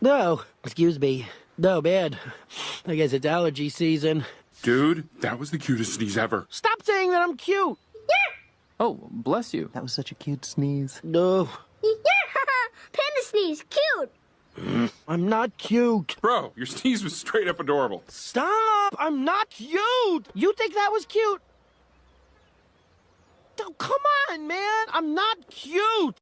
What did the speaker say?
No, excuse me. No, man. I guess it's allergy season. Dude, that was the cutest sneeze ever. Stop saying that I'm cute. Oh, bless you. That was such a cute sneeze. No, Panda sneeze, cute. I'm not cute. Bro, your sneeze was straight up adorable. Stop! I'm not cute! You think that was cute? Oh, come on, man! I'm not cute!